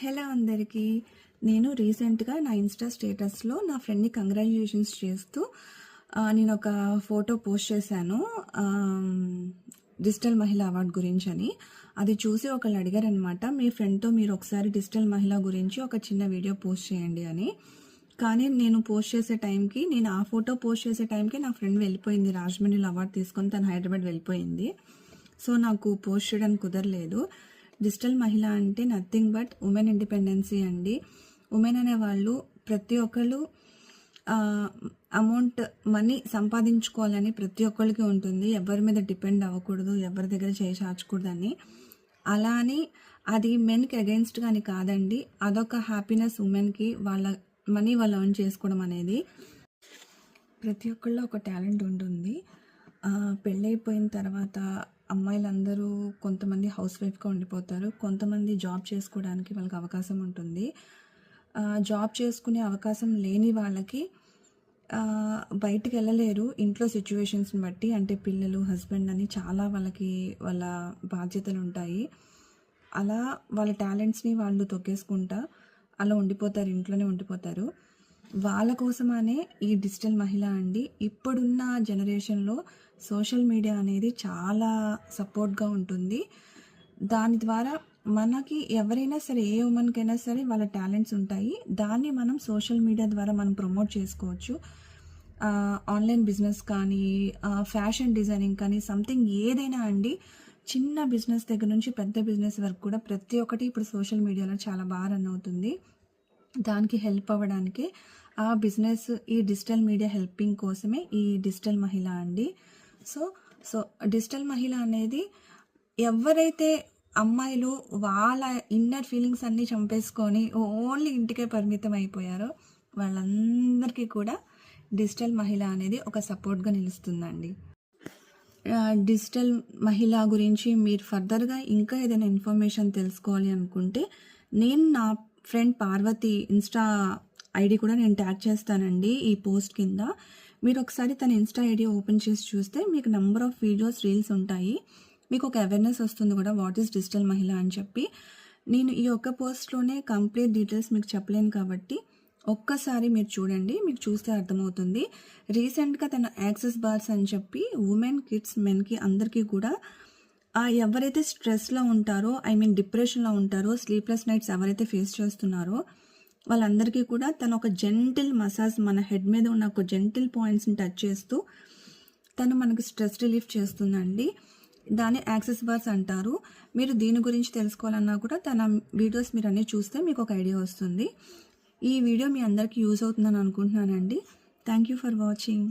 Hello అందరికీ. నేను రీసెంట్గా నా ఇన్స్టా స్టేటస్లో నా ఫ్రెండ్ని కంగ్రాచ్యులేషన్స్ చేస్తూ నేను ఒక ఫోటో పోస్ట్ చేశాను డిజిటల్ మహిళా అవార్డు గురించి అని. అది చూసి ఒకళ్ళు అడిగారనమాట, మీ ఫ్రెండ్తో మీరు ఒకసారి డిజిటల్ మహిళ గురించి ఒక చిన్న వీడియో పోస్ట్ చేయండి అని. కానీ నేను పోస్ట్ చేసే టైంకి, నేను ఆ ఫోటో పోస్ట్ చేసే టైంకి నా ఫ్రెండ్ వెళ్ళిపోయింది, రాజమండ్రిలో అవార్డు తీసుకొని తను హైదరాబాద్ వెళ్ళిపోయింది. సో నాకు పోస్ట్ చేయడానికి కుదరలేదు. డిజిటల్ మహిళ అంటే నథింగ్ బట్ ఉమెన్ ఇండిపెండెన్సీ అండి. ఉమెన్ అనే వాళ్ళు ప్రతి ఒక్కళ్ళు మనీ సంపాదించుకోవాలని ప్రతి ఒక్కరికి ఉంటుంది. ఎవరి మీద డిపెండ్ అవ్వకూడదు, ఎవరి దగ్గర చేయి చాచకూడదని. అలా అని అది మెన్కి అగెన్స్ట్ కానీ కాదండి. అదొక హ్యాపీనెస్ ఉమెన్కి, వాళ్ళ మనీ వాళ్ళు ఎర్న్ చేసుకోవడం అనేది. ప్రతి ఒక్కళ్ళలో ఒక టాలెంట్ ఉంటుంది. పెళ్ళైపోయిన తర్వాత అమ్మాయిలందరూ కొంతమంది హౌస్ వైఫ్గా ఉండిపోతారు, కొంతమంది జాబ్ చేసుకోవడానికి వాళ్ళకి అవకాశం ఉంటుంది. జాబ్ చేసుకునే అవకాశం లేని వాళ్ళకి బయటికి వెళ్ళలేరు ఇంట్లో సిచ్యువేషన్స్ని బట్టి. అంటే పిల్లలు, హస్బెండ్ అని చాలా వాళ్ళ బాధ్యతలు ఉంటాయి. అలా వాళ్ళ టాలెంట్స్ని వాళ్ళు తొక్కేసుకుంటా అలా ఉండిపోతారు, ఇంట్లోనే ఉండిపోతారు. వాళ్ళ కోసమనే ఈ డిజిటల్ మహిళ అండి. ఇప్పుడున్న జనరేషన్లో సోషల్ మీడియా అనేది చాలా సపోర్ట్గా ఉంటుంది. దాని ద్వారా మనకి ఎవరైనా సరే, ఏ ఉమెన్కైనా సరే వాళ్ళ టాలెంట్స్ ఉంటాయి. దాన్ని మనం సోషల్ మీడియా ద్వారా మనం ప్రమోట్ చేసుకోవచ్చు. ఆన్లైన్ బిజినెస్ కానీ, ఫ్యాషన్ డిజైనింగ్ కానీ, సంథింగ్ ఏదైనా అండి. చిన్న బిజినెస్ దగ్గర నుంచి పెద్ద బిజినెస్ వరకు కూడా ప్రతి ఒక్కటి ఇప్పుడు సోషల్ మీడియాలో చాలా బాగా రన్ అవుతుంది. దానికి హెల్ప్ అవ్వడానికి ఆ బిజినెస్, ఈ డిజిటల్ మీడియా హెల్పింగ్ కోసమే ఈ డిజిటల్ మహిళ అండి. సో డిజిటల్ మహిళ అనేది ఎవరైతే అమ్మాయిలు వాళ్ళ ఇన్నర్ ఫీలింగ్స్ అన్నీ చంపేసుకొని ఓన్లీ ఇంటికే పరిమితం అయిపోయారో వాళ్ళందరికీ కూడా డిజిటల్ మహిళ అనేది ఒక సపోర్ట్గా నిలుస్తుందండి. డిజిటల్ మహిళ గురించి మీరు ఫర్దర్గా ఇంకా ఏదైనా ఇన్ఫర్మేషన్ తెలుసుకోవాలి అనుకుంటే, నేను నా ఫ్రెండ్ పార్వతి ఇన్స్టా ఐడి కూడా నేను ట్యాగ్ చేస్తానండి ఈ పోస్ట్ కింద. మీరు ఒకసారి తన ఇన్స్టా ఐడి ఓపెన్ చేసి చూస్తే మీకు నెంబర్ ఆఫ్ వీడియోస్, రీల్స్ ఉంటాయి. మీకు ఒక అవేర్నెస్ వస్తుంది కూడా, వాట్ ఈస్ డిజిటల్ మహిళ అని చెప్పి. నేను ఈ ఒక్క పోస్ట్లోనే కంప్లీట్ డీటెయిల్స్ మీకు చెప్పలేను కాబట్టి ఒక్కసారి మీరు చూడండి, మీకు చూస్తే అర్థమవుతుంది. రీసెంట్గా తన యాక్సెస్ బార్స్ అని చెప్పి ఉమెన్, కిడ్స్, మెన్కి అందరికీ కూడా ఎవరైతే స్ట్రెస్లో ఉంటారో, డిప్రెషన్లో ఉంటారో, స్లీప్లెస్ నైట్స్ ఎవరైతే ఫేస్ చేస్తున్నారో వాళ్ళందరికీ కూడా తను ఒక జెంటిల్ మసాజ్, మన హెడ్ మీద ఉన్న ఒక జెంటిల్ పాయింట్స్ని టచ్ చేస్తూ తను మనకి స్ట్రెస్ రిలీఫ్ చేస్తుందండి. దాన్ని యాక్సెస్ బార్స్ అంటారు. మీరు దీని గురించి తెలుసుకోవాలన్నా కూడా తన వీడియోస్ మీరు అన్నీ చూస్తే మీకు ఒక ఐడియా వస్తుంది. ఈ వీడియో మీ అందరికీ యూజ్ అవుతుందని అనుకుంటున్నానండి. Thank you for watching.